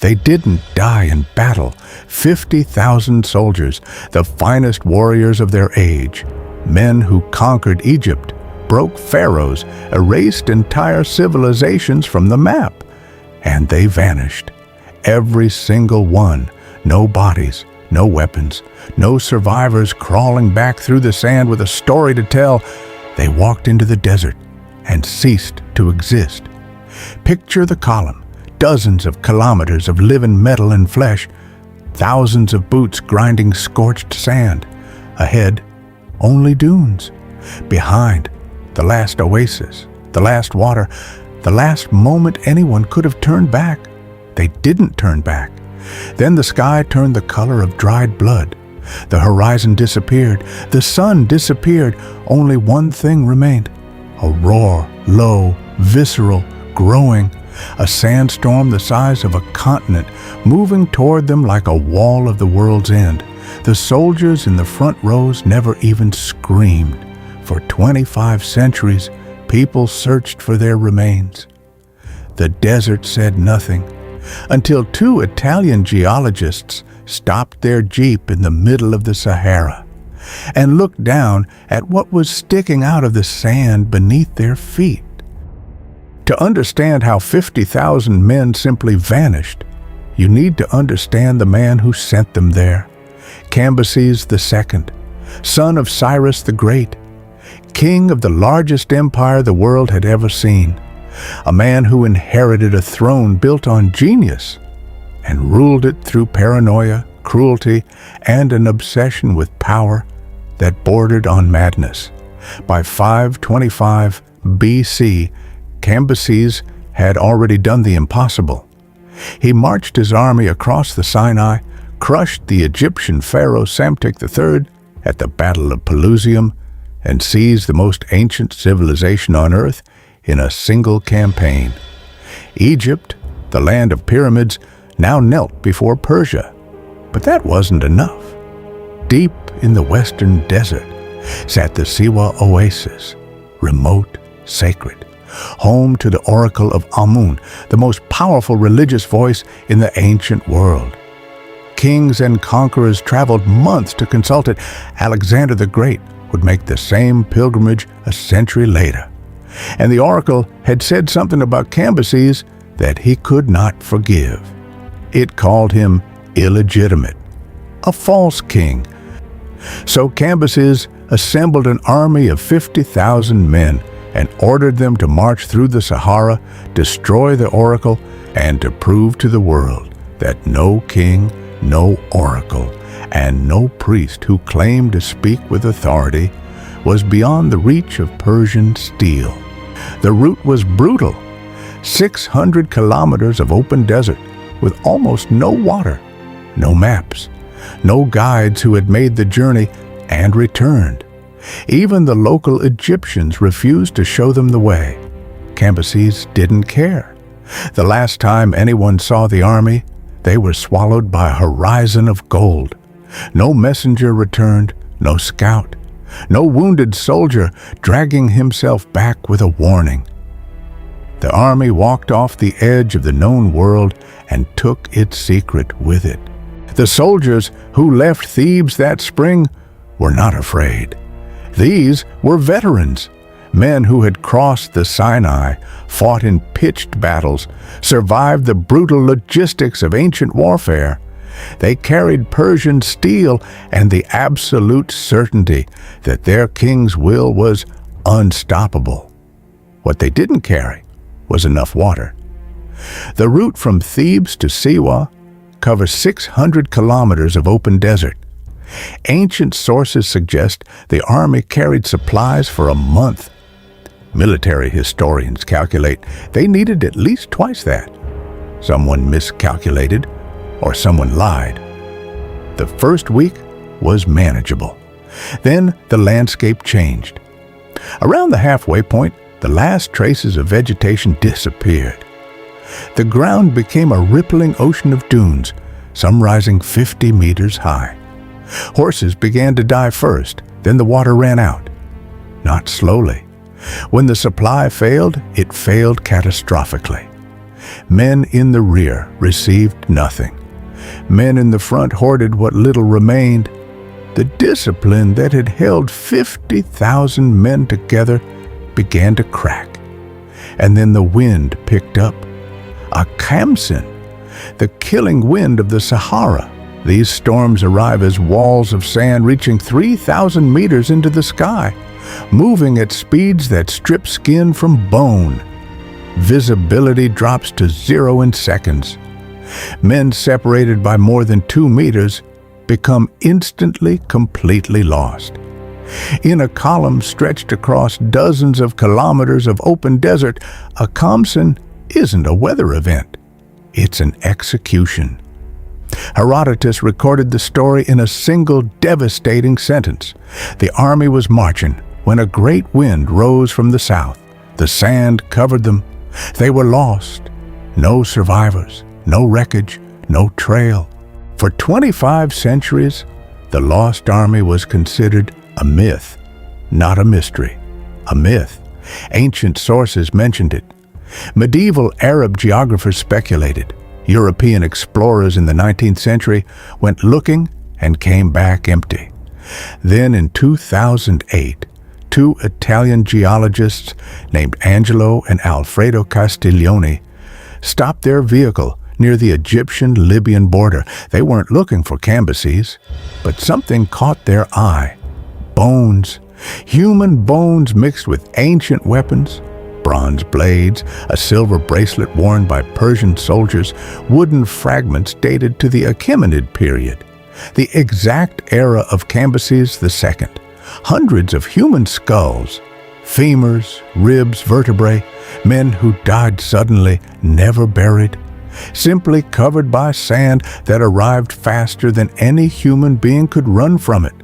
They didn't die in battle. 50,000 soldiers, the finest warriors of their age, men who conquered Egypt, broke pharaohs, erased entire civilizations from the map, and they vanished. Every single one. No bodies, no weapons, no survivors crawling back through the sand with a story to tell. They walked into the desert and ceased to exist. Picture the column, dozens of kilometers of living metal and flesh, thousands of boots grinding scorched sand. Ahead, only dunes. Behind, the last oasis, the last water, the last moment anyone could have turned back. They didn't turn back. Then the sky turned the color of dried blood. The horizon disappeared. The sun disappeared. Only one thing remained. A roar, low, visceral, growing. A sandstorm the size of a continent, moving toward them like a wall of the world's end. The soldiers in the front rows never even screamed. For 25 centuries, people searched for their remains. The desert said nothing, until two Italian geologists stopped their jeep in the middle of the Sahara and looked down at what was sticking out of the sand beneath their feet. To understand how 50,000 men simply vanished, you need to understand the man who sent them there. Cambyses II, son of Cyrus the Great, king of the largest empire the world had ever seen, a man who inherited a throne built on genius and ruled it through paranoia, cruelty, and an obsession with power that bordered on madness. By 525 BC, Cambyses had already done the impossible. He marched his army across the Sinai, crushed the Egyptian pharaoh Psamtik III at the Battle of Pelusium, and seized the most ancient civilization on earth in a single campaign. Egypt, the land of pyramids, now knelt before Persia. But that wasn't enough. Deep in the western desert sat the Siwa oasis, remote, sacred, home to the Oracle of Amun, the most powerful religious voice in the ancient world. Kings and conquerors traveled months to consult it. Alexander the Great would make the same pilgrimage a century later. And the oracle had said something about Cambyses that he could not forgive. It called him illegitimate, a false king. So Cambyses assembled an army of 50,000 men and ordered them to march through the Sahara, destroy the oracle, and to prove to the world that no king, no oracle, and no priest who claimed to speak with authority was beyond the reach of Persian steel. The route was brutal. 600 kilometers of open desert with almost no water, no maps, no guides who had made the journey and returned. Even the local Egyptians refused to show them the way. Cambyses didn't care. The last time anyone saw the army, they were swallowed by a horizon of gold. No messenger returned, no scout, no wounded soldier dragging himself back with a warning. The army walked off the edge of the known world and took its secret with it. The soldiers who left Thebes that spring were not afraid. These were veterans, men who had crossed the Sinai, fought in pitched battles, survived the brutal logistics of ancient warfare. They carried Persian steel and the absolute certainty that their king's will was unstoppable. What they didn't carry was enough water. The route from Thebes to Siwa covers 600 kilometers of open desert. Ancient sources suggest the army carried supplies for a month. Military historians calculate they needed at least twice that. Someone miscalculated, or someone lied. The first week was manageable. Then the landscape changed. Around the halfway point, the last traces of vegetation disappeared. The ground became a rippling ocean of dunes, some rising 50 meters high. Horses began to die first, then the water ran out. Not slowly. When the supply failed, it failed catastrophically. Men in the rear received nothing. Men in the front hoarded what little remained. The discipline that had held 50,000 men together began to crack. And then the wind picked up. A khamsin, the killing wind of the Sahara. These storms arrive as walls of sand reaching 3,000 meters into the sky, moving at speeds that strip skin from bone. Visibility drops to 0 in seconds. Men separated by more than 2 meters become instantly completely lost. In a column stretched across dozens of kilometers of open desert, a khamsin isn't a weather event. It's an execution. Herodotus recorded the story in a single devastating sentence. The army was marching when a great wind rose from the south. The sand covered them. They were lost. No survivors, no wreckage, no trail. For 25 centuries, the Lost Army was considered a myth, not a mystery. A myth. Ancient sources mentioned it. Medieval Arab geographers speculated. European explorers in the 19th century went looking and came back empty. Then in 2008, 2 Italian geologists named Angelo and Alfredo Castiglione stopped their vehicle near the Egyptian-Libyan border. They weren't looking for Cambyses, but something caught their eye. Bones. Human bones mixed with ancient weapons. Bronze blades, a silver bracelet worn by Persian soldiers, wooden fragments dated to the Achaemenid period, the exact era of Cambyses II. Hundreds of human skulls, femurs, ribs, vertebrae, men who died suddenly, never buried, simply covered by sand that arrived faster than any human being could run from it.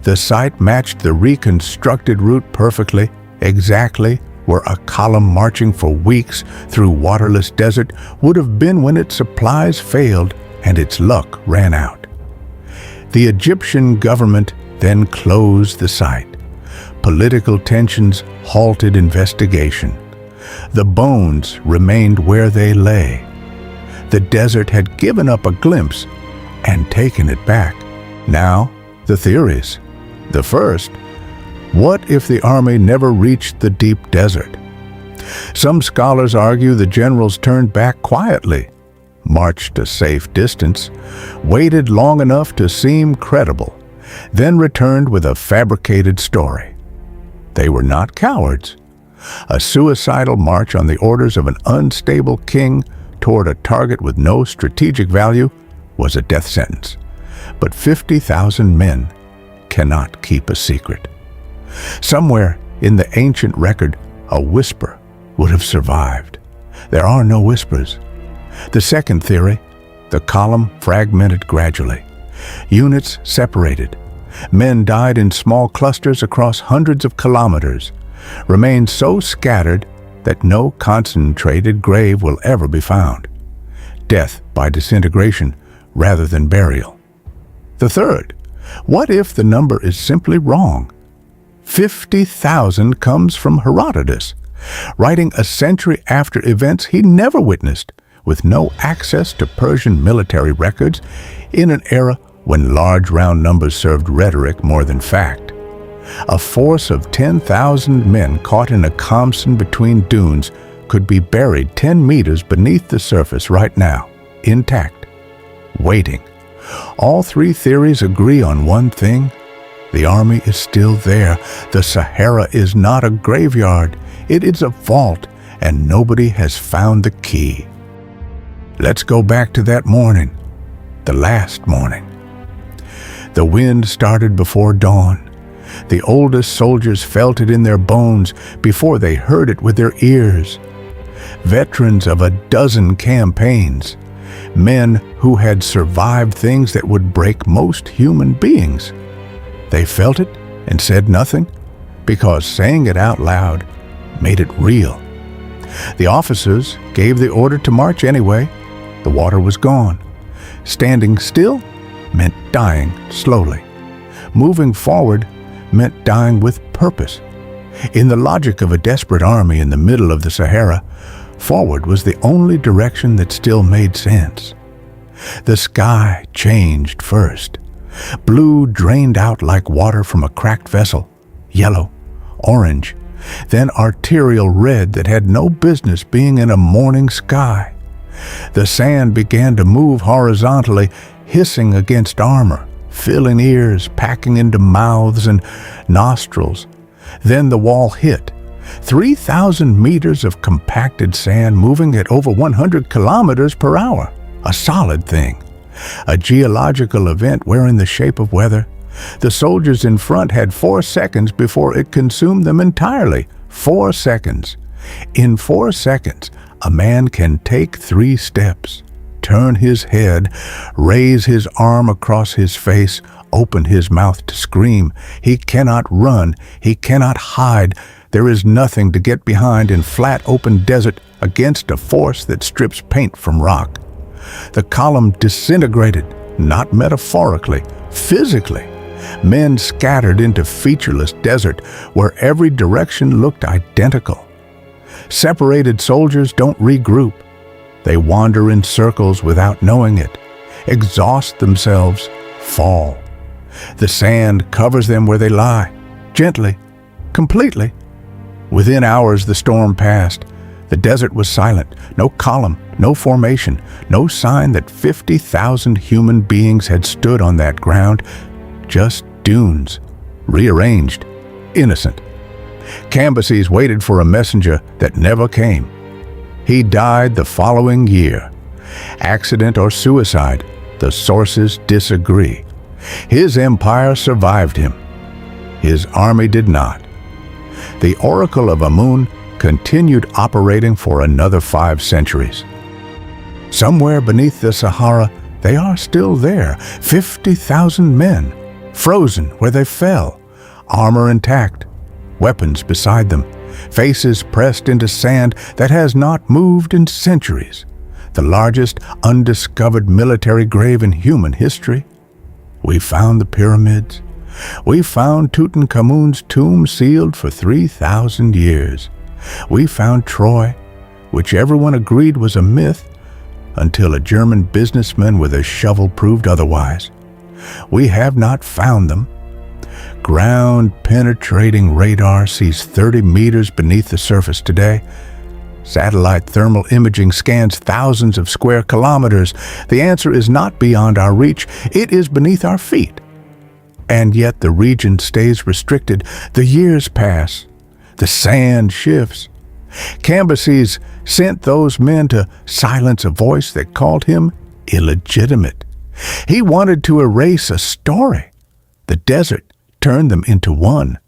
The site matched the reconstructed route perfectly, exactly where a column marching for weeks through waterless desert would have been when its supplies failed and its luck ran out. The Egyptian government then closed the site. Political tensions halted investigation. The bones remained where they lay. The desert had given up a glimpse and taken it back. Now, the theories. The first, what if the army never reached the deep desert? Some scholars argue the generals turned back quietly, marched a safe distance, waited long enough to seem credible, then returned with a fabricated story. They were not cowards. A suicidal march on the orders of an unstable king toward a target with no strategic value was a death sentence. But 50,000 men cannot keep a secret. Somewhere in the ancient record, a whisper would have survived. There are no whispers. The second theory, the column fragmented gradually. Units separated. Men died in small clusters across hundreds of kilometers, remained so scattered that no concentrated grave will ever be found. Death by disintegration rather than burial. The third, what if the number is simply wrong? 50,000 comes from Herodotus, writing a century after events he never witnessed, with no access to Persian military records in an era when large round numbers served rhetoric more than fact. A force of 10,000 men caught in a khamsin between dunes could be buried 10 meters beneath the surface right now, intact, waiting. All three theories agree on one thing. The army is still there. The Sahara is not a graveyard. It is a vault, and nobody has found the key. Let's go back to that morning, the last morning. The wind started before dawn. The oldest soldiers felt it in their bones before they heard it with their ears. Veterans of a dozen campaigns, men who had survived things that would break most human beings. They felt it and said nothing because saying it out loud made it real. The officers gave the order to march anyway. The water was gone. Standing still meant dying slowly. Moving forward meant dying with purpose. In the logic of a desperate army in the middle of the Sahara, Forward was the only direction that still made sense. The sky changed first. Blue drained out like water from a cracked vessel. Yellow, orange, then arterial red that had no business being in a morning sky. The sand began to move horizontally, hissing against armor, filling ears, packing into mouths and nostrils. Then the wall hit. 3,000 meters of compacted sand moving at over 100 kilometers per hour. A solid thing. A geological event wearing the shape of weather. The soldiers in front had 4 seconds before it consumed them entirely. 4 seconds. In 4 seconds, a man can take 3 steps, turn his head, raise his arm across his face, open his mouth to scream. He cannot run. He cannot hide. There is nothing to get behind in flat open desert against a force that strips paint from rock. The column disintegrated, not metaphorically, physically. Men scattered into featureless desert where every direction looked identical. Separated soldiers don't regroup. They wander in circles without knowing it, exhaust themselves, fall. The sand covers them where they lie, gently, completely. Within hours the storm passed. The desert was silent, no column, no formation, no sign that 50,000 human beings had stood on that ground, just dunes, rearranged, innocent. Cambyses waited for a messenger that never came. He died the following year. Accident or suicide, the sources disagree. His empire survived him. His army did not. The Oracle of Amun continued operating for another 5 centuries. Somewhere beneath the Sahara, they are still there, 50,000 men, frozen where they fell, armor intact, weapons beside them, faces pressed into sand that has not moved in centuries, the largest undiscovered military grave in human history. We found the pyramids. We found Tutankhamun's tomb sealed for 3,000 years. We found Troy, which everyone agreed was a myth until a German businessman with a shovel proved otherwise. We have not found them. Ground-penetrating radar sees 30 meters beneath the surface today. Satellite thermal imaging scans thousands of square kilometers. The answer is not beyond our reach. It is beneath our feet. And yet the region stays restricted. The years pass. The sand shifts. Cambyses sent those men to silence a voice that called him illegitimate. He wanted to erase a story. The desert turned them into one.